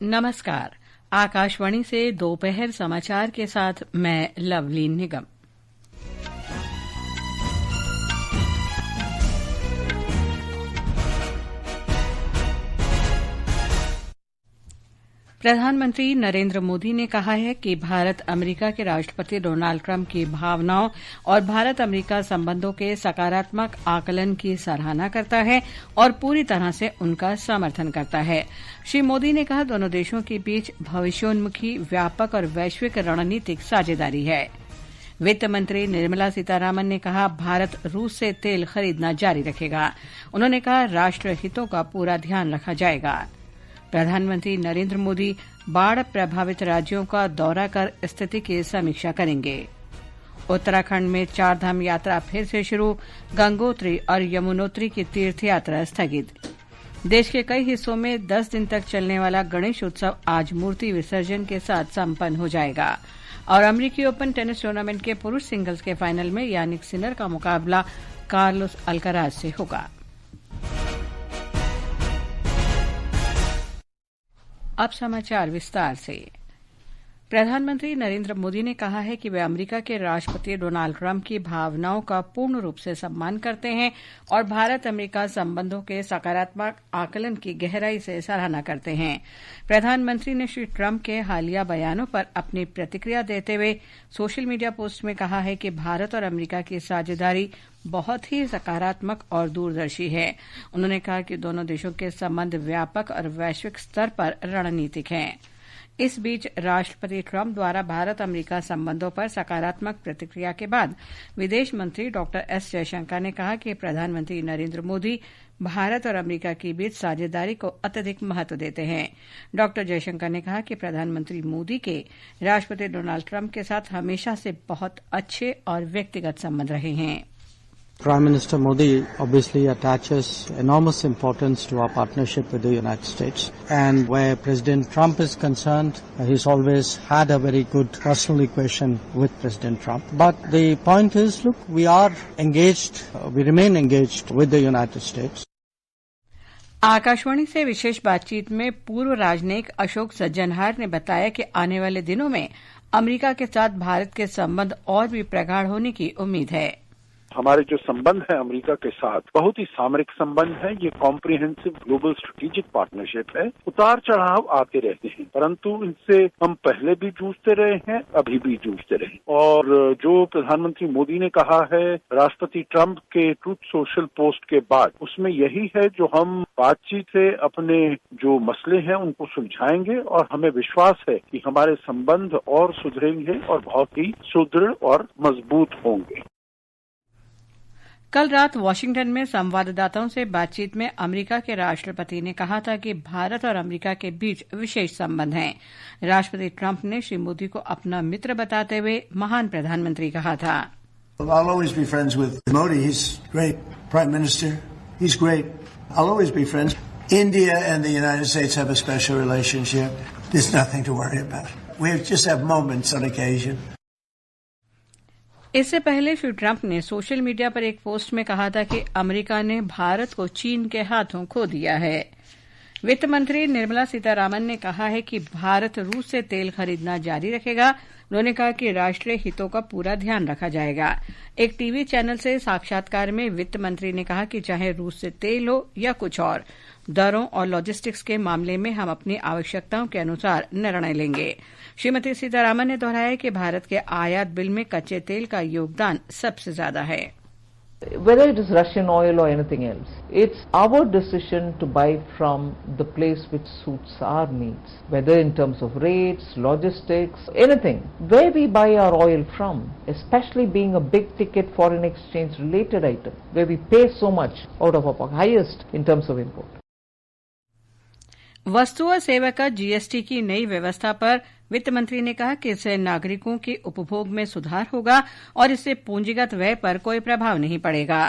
नमस्कार। आकाशवाणी से दोपहर समाचार के साथ मैं लवलीन निगम। प्रधानमंत्री नरेंद्र मोदी ने कहा है कि भारत अमेरिका के राष्ट्रपति डोनाल्ड ट्रंप की भावनाओं और भारत अमेरिका संबंधों के सकारात्मक आकलन की सराहना करता है और पूरी तरह से उनका समर्थन करता है। श्री मोदी ने कहा, दोनों देशों के बीच भविष्योन्मुखी, व्यापक और वैश्विक रणनीतिक साझेदारी है। वित्त मंत्री निर्मला सीतारामन ने कहा, भारत रूस से तेल खरीदना जारी रखेगा। उन्होंने कहा, राष्ट्र हितों का पूरा ध्यान रखा जाएगा। प्रधानमंत्री नरेंद्र मोदी बाढ़ प्रभावित राज्यों का दौरा कर स्थिति की समीक्षा करेंगे। उत्तराखंड में चारधाम यात्रा फिर से शुरू, गंगोत्री और यमुनोत्री की तीर्थ यात्रा स्थगित। देश के कई हिस्सों में 10 दिन तक चलने वाला गणेश उत्सव आज मूर्ति विसर्जन के साथ संपन्न हो जाएगा। और अमेरिकी ओपन टेनिस टूर्नामेंट के पुरुष सिंगल्स के फाइनल में यानिक सिनर का मुकाबला कार्लोस अल्काराज से होगा। अब समाचार विस्तार से। प्रधानमंत्री नरेंद्र मोदी ने कहा है कि वे अमेरिका के राष्ट्रपति डोनाल्ड ट्रंप की भावनाओं का पूर्ण रूप से सम्मान करते हैं और भारत अमेरिका संबंधों के सकारात्मक आकलन की गहराई से सराहना करते हैं। प्रधानमंत्री ने श्री ट्रंप के हालिया बयानों पर अपनी प्रतिक्रिया देते हुए सोशल मीडिया पोस्ट में कहा है कि भारत और अमेरिका की साझेदारी बहुत ही सकारात्मक और दूरदर्शी है। उन्होंने कहा कि दोनों देशों के संबंध व्यापक और वैश्विक स्तर पर रणनीतिक हैं। इस बीच राष्ट्रपति ट्रंप द्वारा भारत अमेरिका संबंधों पर सकारात्मक प्रतिक्रिया के बाद विदेश मंत्री डॉक्टर एस जयशंकर ने कहा कि प्रधानमंत्री नरेंद्र मोदी भारत और अमेरिका के बीच साझेदारी को अत्यधिक महत्व देते हैं। डॉक्टर जयशंकर ने कहा कि प्रधानमंत्री मोदी के राष्ट्रपति डोनाल्ड ट्रंप के साथ हमेशा से बहुत अच्छे और व्यक्तिगत संबंध रहे हैं। Prime Minister Modi obviously attaches enormous importance to our partnership with the United States, and where President Trump is concerned, he's always had a very good personal equation with President Trump. But the point is, look, we are engaged, we remain engaged with the United States. Akashvani से विशेष बातचीत में पूर्व राजनयिक अशोक सज्जनहार ने बताया कि आने वाले दिनों में अमेरिका के साथ भारत के संबंध और भी प्रगाढ़ होने की उम्मीद है। हमारे जो संबंध है अमेरिका के साथ बहुत ही सामरिक संबंध है। ये कॉम्प्रिहेंसिव ग्लोबल स्ट्रेटेजिक पार्टनरशिप है। उतार चढ़ाव आते रहते हैं, परंतु इनसे हम पहले भी जूझते रहे हैं, अभी भी जूझते रहे। और जो प्रधानमंत्री मोदी ने कहा है राष्ट्रपति ट्रंप के ट्रूथ सोशल पोस्ट के बाद, उसमें यही है जो हम बातचीत से अपने जो मसले हैं उनको सुलझाएंगे और हमें विश्वास है कि हमारे संबंध और सुधरेंगे और बहुत ही सुदृढ़ और मजबूत होंगे। कल रात वाशिंगटन में संवाददाताओं से बातचीत में अमेरिका के राष्ट्रपति ने कहा था कि भारत और अमेरिका के बीच विशेष संबंध हैं। राष्ट्रपति ट्रंप ने श्री मोदी को अपना मित्र बताते हुए महान प्रधानमंत्री कहा था। I'll always be friends with Modi. He's great. Prime Minister. He's great. I'll always be friends. India and the United States have a special relationship. There's nothing to worry about. We just have moments on occasion. इससे पहले Shri Trump ने social media पर एक post में कहा था कि America ने भारत को चीन के हाथों खो दिया है। वित्त मंत्री निर्मला सीतारामन ने कहा है कि भारत रूस से तेल खरीदना जारी रखेगा। उन्होंने कहा कि राष्ट्रीय हितों का पूरा ध्यान रखा जाएगा। एक टीवी चैनल से साक्षात्कार में वित्त मंत्री ने कहा कि चाहे रूस से तेल हो या कुछ और, दरों और लॉजिस्टिक्स के मामले में हम अपनी आवश्यकताओं के अनुसार निर्णय लेंगे। श्रीमती सीतारामन ने दोहराया कि भारत के आयात बिल में कच्चे तेल का योगदान सबसे ज्यादा है। Whether it is Russian oil or anything else, it's our decision to buy from the place which suits our needs, whether in terms of rates, logistics, anything. Where we buy our oil from, especially being a big ticket foreign exchange related item, where we pay so much out of our highest in terms of import. वस्तु और सेवा कर GST की नई व्यवस्था पर वित्त मंत्री ने कहा कि इससे नागरिकों के उपभोग में सुधार होगा और इससे पूंजीगत व्यय पर कोई प्रभाव नहीं पड़ेगा।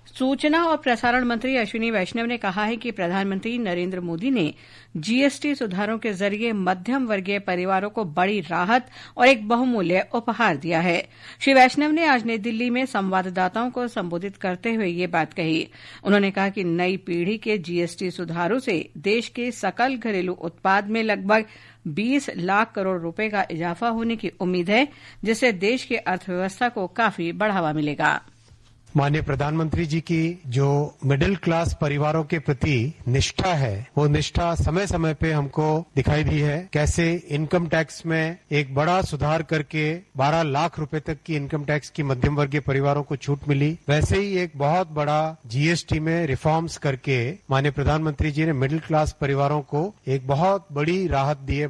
सूचना और प्रसारण मंत्री अश्विनी वैष्णव ने कहा है कि प्रधानमंत्री नरेंद्र मोदी ने जीएसटी सुधारों के जरिए मध्यम वर्गीय परिवारों को बड़ी राहत और एक बहुमूल्य उपहार दिया है। श्री वैष्णव ने आज नई दिल्ली में संवाददाताओं को संबोधित करते हुए ये बात कही। उन्होंने कहा कि नई पीढ़ी के जीएसटी सुधारों से देश के सकल घरेलू उत्पाद में लगभग 20 लाख करोड़ रुपए का इजाफा होने की उम्मीद है, जिससे देश की अर्थव्यवस्था को काफी बढ़ावा मिलेगा। माननीय प्रधानमंत्री जी की जो मिडिल क्लास परिवारों के प्रति निष्ठा है, वो निष्ठा समय समय पे हमको दिखाई दी है। कैसे इनकम टैक्स में एक बड़ा सुधार करके 12 लाख रुपए तक की इनकम टैक्स की मध्यम वर्गीय परिवारों को छूट मिली, वैसे ही एक बहुत बड़ा जीएसटी में रिफॉर्म्स करके माननीय प्रधानमंत्री जी ने मिडिल क्लास परिवारों को एक बहुत बड़ी राहत दी है।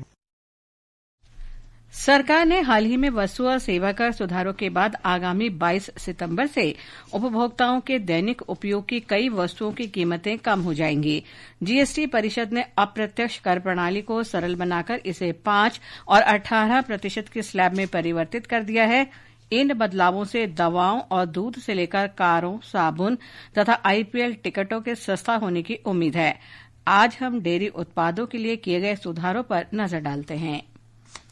सरकार ने हाल ही में वस्तु और सेवा कर सुधारों के बाद आगामी 22 सितंबर से उपभोक्ताओं के दैनिक उपयोग की कई वस्तुओं की कीमतें कम हो जाएंगी। जीएसटी परिषद ने अप्रत्यक्ष कर प्रणाली को सरल बनाकर इसे 5 और 18% की स्लैब में परिवर्तित कर दिया है। इन बदलावों से दवाओं और दूध से लेकर कारों, साबुन तथा आईपीएल टिकटों के सस्ता होने की उम्मीद है। आज हम डेयरी उत्पादों के लिए किए गए सुधारों पर नजर डालते हैं।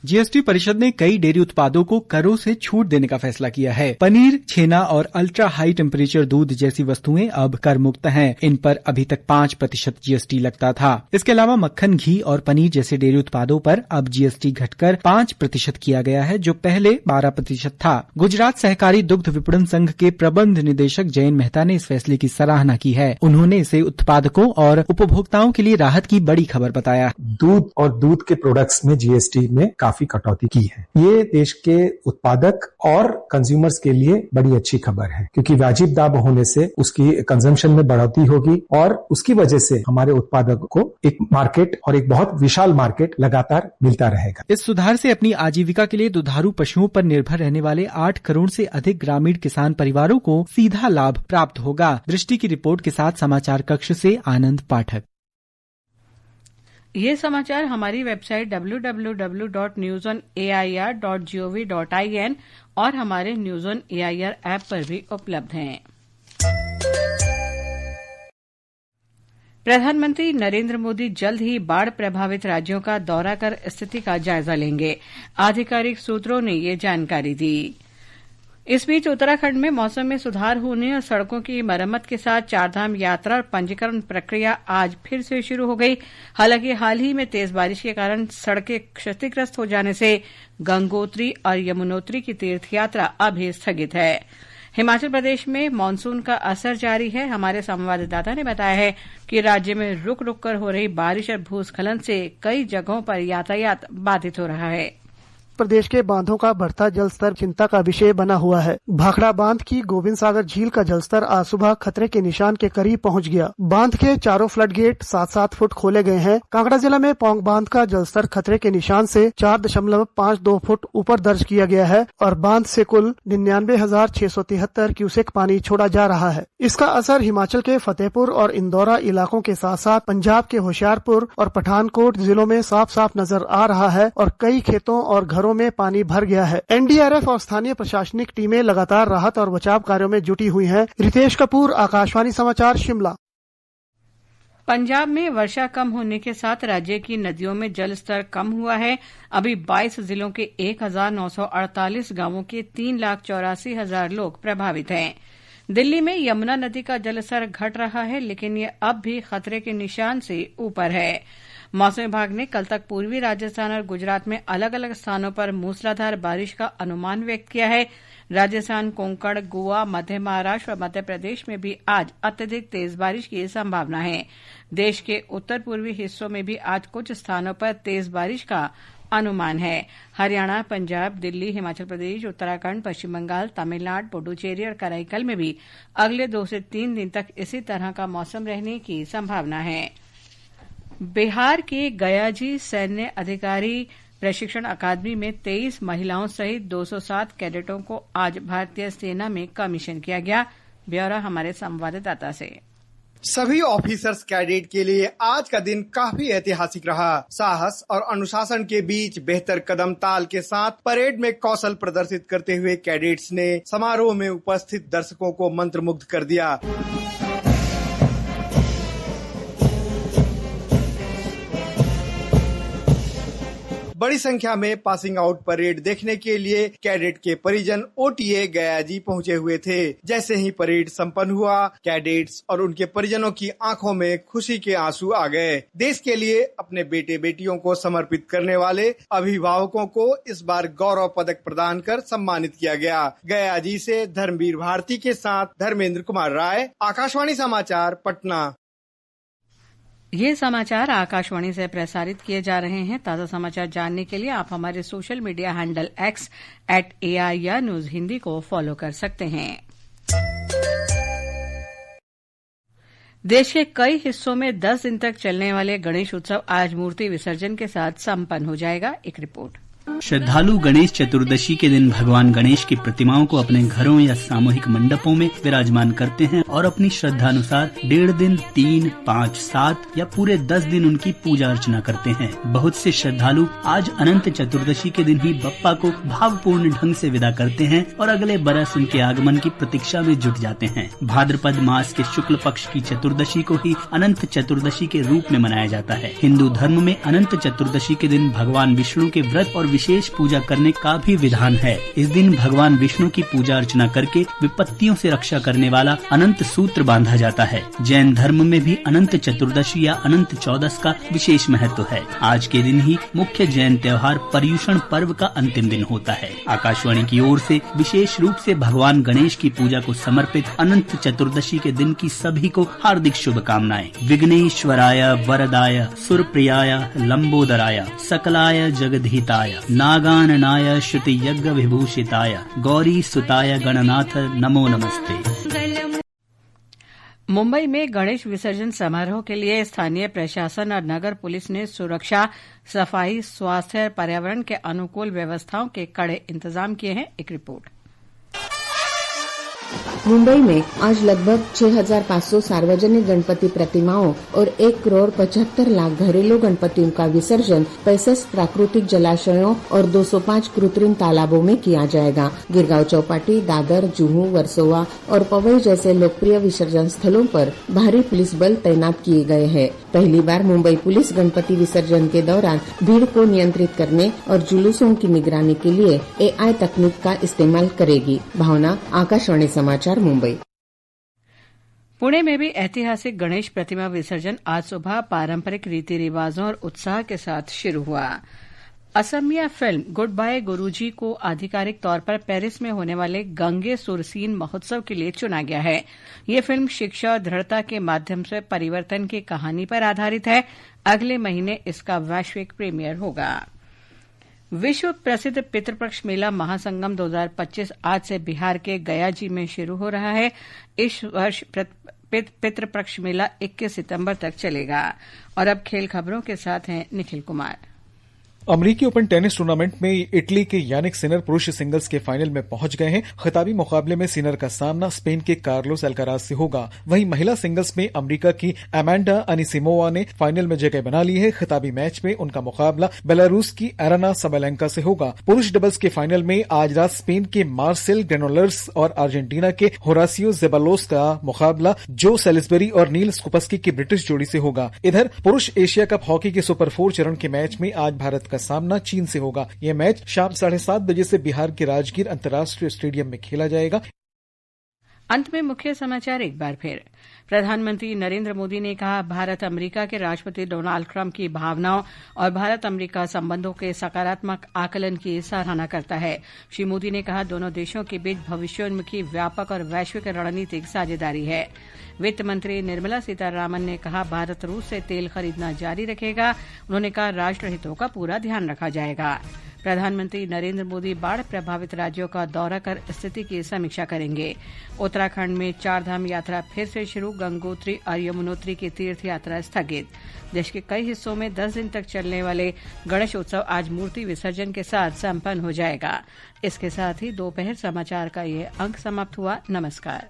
जीएसटी परिषद ने कई डेयरी उत्पादों को करों से छूट देने का फैसला किया है। पनीर, छेना और अल्ट्रा हाई टेम्परेचर दूध जैसी वस्तुएं अब कर मुक्त हैं। इन पर अभी तक 5% जीएसटी लगता था। इसके अलावा मक्खन, घी और पनीर जैसे डेयरी उत्पादों पर अब जीएसटी घटकर 5% किया गया है, जो पहले 12% था। गुजरात सहकारी दुग्ध विपणन संघ के प्रबंध निदेशक जयन मेहता ने इस फैसले की सराहना की है। उन्होंने इसे उत्पादकों और उपभोक्ताओं के लिए राहत की बड़ी खबर बताया। दूध और दूध के प्रोडक्ट्स में जीएसटी में काफी कटौती की है। ये देश के उत्पादक और कंज्यूमर्स के लिए बड़ी अच्छी खबर है, क्योंकि वाजिब दाम होने से उसकी कंजम्पशन में बढ़ोतरी होगी और उसकी वजह से हमारे उत्पादकों को एक मार्केट और एक बहुत विशाल मार्केट लगातार मिलता रहेगा। इस सुधार से अपनी आजीविका के लिए दुधारू पशुओं पर निर्भर रहने वाले 8 करोड़ से अधिक ग्रामीण किसान परिवारों को सीधा लाभ प्राप्त होगा। दृष्टि की रिपोर्ट के साथ समाचार कक्ष से आनंद पाठक। ये समाचार हमारी वेबसाइट www.newsonair.gov.in और हमारे न्यूज ऑन एआईआर ऐप पर भी उपलब्ध हैं। प्रधानमंत्री नरेंद्र मोदी जल्द ही बाढ़ प्रभावित राज्यों का दौरा कर स्थिति का जायजा लेंगे। आधिकारिक सूत्रों ने ये जानकारी दी। इस बीच उत्तराखंड में मौसम में सुधार होने और सड़कों की मरम्मत के साथ चारधाम यात्रा और पंजीकरण प्रक्रिया आज फिर से शुरू हो गई। हालांकि हाल ही में तेज बारिश के कारण सड़कें क्षतिग्रस्त हो जाने से गंगोत्री और यमुनोत्री की तीर्थ यात्रा अभी स्थगित है। हिमाचल प्रदेश में मानसून का असर जारी है। हमारे संवाददाता ने बताया है कि राज्य में रुक रुक कर हो रही बारिश और भूस्खलन से कई जगहों पर यातायात बाधित हो रहा है। प्रदेश के बांधों का बढ़ता जलस्तर चिंता का विषय बना हुआ है। भाखड़ा बांध की गोविंद सागर झील का जलस्तर आज सुबह खतरे के निशान के करीब पहुंच गया। बांध के चारों फ्लड गेट 7-7 फुट खोले गए हैं। कांगड़ा जिला में पौंग बांध का जलस्तर खतरे के निशान से 4.52 फुट ऊपर दर्ज किया गया है और बांध से कुल 99,673 क्यूसेक पानी छोड़ा जा रहा है। इसका असर हिमाचल के फतेहपुर और इंदौरा इलाकों के साथ साथ पंजाब के होशियारपुर और पठानकोट जिलों में साफ साफ नजर आ रहा है और कई खेतों और घरों में पानी भर गया है। एनडीआरएफ और स्थानीय प्रशासनिक टीमें लगातार राहत और बचाव कार्यों में जुटी हुई हैं। रितेश कपूर, आकाशवाणी समाचार, शिमला। पंजाब में वर्षा कम होने के साथ राज्य की नदियों में जल स्तर कम हुआ है। अभी 22 जिलों के 1,948 गांवों के 3,84,000 लोग प्रभावित हैं। दिल्ली में यमुना नदी का जलस्तर घट रहा है, लेकिन ये अब भी खतरे के निशान से ऊपर है। मौसम विभाग ने कल तक पूर्वी राजस्थान और गुजरात में अलग अलग स्थानों पर मूसलाधार बारिश का अनुमान व्यक्त किया है। राजस्थान, कोंकण, गोवा, मध्य महाराष्ट्र और मध्य प्रदेश में भी आज अत्यधिक तेज बारिश की संभावना है। देश के उत्तर पूर्वी हिस्सों में भी आज कुछ स्थानों पर तेज बारिश का अनुमान है। हरियाणा, पंजाब, दिल्ली, हिमाचल प्रदेश, उत्तराखंड, पश्चिम बंगाल, तमिलनाडु, पुडुचेरी और कराईकल में भी अगले 2 से 3 दिन तक इसी तरह का मौसम रहने की संभावना है। बिहार के गयाजी सैन्य अधिकारी प्रशिक्षण अकादमी में 23 महिलाओं सहित 207 कैडेटों को आज भारतीय सेना में कमीशन किया गया। ब्यौरा हमारे संवाददाता से। सभी ऑफिसर्स कैडेट के लिए आज का दिन काफी ऐतिहासिक रहा। साहस और अनुशासन के बीच बेहतर कदम ताल के साथ परेड में कौशल प्रदर्शित करते हुए कैडेट्स ने समारोह में उपस्थित दर्शकों को मंत्रमुग्ध कर दिया। बड़ी संख्या में पासिंग आउट परेड देखने के लिए कैडेट के परिजन ओटीए गयाजी पहुंचे हुए थे। जैसे ही परेड संपन्न हुआ, कैडेट्स और उनके परिजनों की आंखों में खुशी के आंसू आ गए। देश के लिए अपने बेटे बेटियों को समर्पित करने वाले अभिभावकों को इस बार गौरव पदक प्रदान कर सम्मानित किया गया। गयाजी से धर्मवीर भारती के साथ धर्मेंद्र कुमार राय, आकाशवाणी समाचार, पटना। ये समाचार आकाशवाणी से प्रसारित किए जा रहे हैं। ताजा समाचार जानने के लिए आप हमारे social media handle X @AIR news Hindi को फॉलो कर सकते हैं। देश के कई हिस्सों में 10 दिन तक चलने वाले गणेश उत्सव आज मूर्ति विसर्जन के साथ संपन्न हो जाएगा। एक रिपोर्ट। श्रद्धालु गणेश चतुर्दशी के दिन भगवान गणेश की प्रतिमाओं को अपने घरों या सामूहिक मंडपों में विराजमान करते हैं और अपनी श्रद्धा अनुसार 1.5 दिन, 3, 5, 7 या पूरे 10 दिन उनकी पूजा अर्चना करते हैं। बहुत से श्रद्धालु आज अनंत चतुर्दशी के दिन ही बप्पा को भावपूर्ण ढंग से विदा करते हैं और अगले बरस उनके आगमन की प्रतीक्षा में जुट जाते हैं। भाद्रपद मास के शुक्ल पक्ष की चतुर्दशी को ही अनंत चतुर्दशी के रूप में मनाया जाता है। हिंदू धर्म में अनंत चतुर्दशी के दिन भगवान विष्णु के व्रत और विशेष पूजा करने का भी विधान है। इस दिन भगवान विष्णु की पूजा अर्चना करके विपत्तियों से रक्षा करने वाला अनंत सूत्र बांधा जाता है। जैन धर्म में भी अनंत चतुर्दशी या अनंत चौदस का विशेष महत्व है। आज के दिन ही मुख्य जैन त्योहार पर्युषण पर्व का अंतिम दिन होता है। आकाशवाणी की ओर से विशेष रूप से भगवान गणेश की पूजा को समर्पित अनंत चतुर्दशी के दिन की सभी को हार्दिक शुभकामनाएं। विघ्नेश्वराय वरदाय सुरप्रियाय लंबोदराय सकलाय जगदहिताय नागाननाय श्रुति यज्ञ विभूषिताय गौरी सुताय गणनाथ नमो नमस्ते। मुंबई में गणेश विसर्जन समारोह के लिए स्थानीय प्रशासन और नगर पुलिस ने सुरक्षा, सफाई, स्वास्थ्य और पर्यावरण के अनुकूल व्यवस्थाओं के कड़े इंतजाम किए हैं। एक रिपोर्ट। मुंबई में आज लगभग 6,500 सार्वजनिक गणपति प्रतिमाओं और 1,75,00,000 घरेलू गणपतियों का विसर्जन 65 प्राकृतिक जलाशयों और 205 कृत्रिम तालाबों में किया जाएगा। गिरगांव चौपाटी, दादर, जुहू, वर्सोवा और पवई जैसे लोकप्रिय विसर्जन स्थलों पर भारी पुलिस बल तैनात किए गए हैं। पहली बार मुंबई पुलिस गणपति विसर्जन के दौरान भीड़ को नियंत्रित करने और जुलूसों की निगरानी के लिए AI तकनीक का इस्तेमाल करेगी। भावना, आकाशवाणी समाचार, मुंबई। पुणे में भी ऐतिहासिक गणेश प्रतिमा विसर्जन आज सुबह पारंपरिक रीति रिवाजों और उत्साह के साथ शुरू हुआ। असमिया फिल्म गुड बाय गुरुजी को आधिकारिक तौर पर पेरिस में होने वाले गंगे सुरसीन महोत्सव के लिए चुना गया है। ये फिल्म शिक्षा और दृढ़ता के माध्यम से परिवर्तन की कहानी पर आधारित है। अगले महीने इसका वैश्विक प्रीमियर होगा। विश्व प्रसिद्ध पितृपक्ष मेला महासंगम 2025 आज से बिहार के गयाजी में शुरू हो रहा है। इस वर्ष पितृपक्ष मेला 21 सितंबर तक चलेगा। और अब खेल खबरों के साथ हैं निखिल कुमार। अमरीकी ओपन टेनिस टूर्नामेंट में इटली के यानिक सिनर पुरुष सिंगल्स के फाइनल में पहुंच गए हैं। खिताबी मुकाबले में सिनर का सामना स्पेन के कार्लोस अल्काराज से होगा। वहीं महिला सिंगल्स में अमेरिका की अमांडा अनिसिमोवा ने फाइनल में जगह बना ली है। खिताबी मैच में उनका मुकाबला बेलारूस की एराना सबलेंका से होगा। पुरुष डबल्स के फाइनल में आज रात स्पेन के मार्सेल ग्रेनोलर्स और अर्जेंटीना के होरासियो जेबालोस का मुकाबला जो सेलिसबरी और नील स्कोपस्की की ब्रिटिश जोड़ी से होगा। इधर पुरुष एशिया कप हॉकी के सुपर 4 चरण के मैच में आज भारत का सामना चीन से होगा। यह मैच शाम 7:30 बजे से बिहार के राजगीर अंतर्राष्ट्रीय स्टेडियम में खेला जाएगा। अंत में मुख्य समाचार एक बार फिर। प्रधानमंत्री नरेंद्र मोदी ने कहा, भारत अमेरिका के राष्ट्रपति डोनाल्ड ट्रंप की भावनाओं और भारत अमेरिका संबंधों के सकारात्मक आकलन की सराहना करता है। श्री मोदी ने कहा, दोनों देशों के बीच भविष्योन्मुखी व्यापक और वैश्विक रणनीतिक साझेदारी है। वित्त मंत्री निर्मला सीतारामन ने कहा, भारत रूस से तेल खरीदना जारी रखेगा। उन्होंने कहा, राष्ट्र हितों का पूरा ध्यान रखा जाएगा। प्रधानमंत्री नरेंद्र मोदी बाढ़ प्रभावित राज्यों का दौरा कर स्थिति की समीक्षा करेंगे। उत्तराखंड में 4 धाम यात्रा फिर से शुरू, गंगोत्री और यमुनोत्री की तीर्थ यात्रा स्थगित। देश के कई हिस्सों में 10 दिन तक चलने वाले गणेश उत्सव आज मूर्ति विसर्जन के साथ संपन्न हो जाएगा। इसके साथ ही दोपहर समाचार का ये अंक समाप्त हुआ। नमस्कार।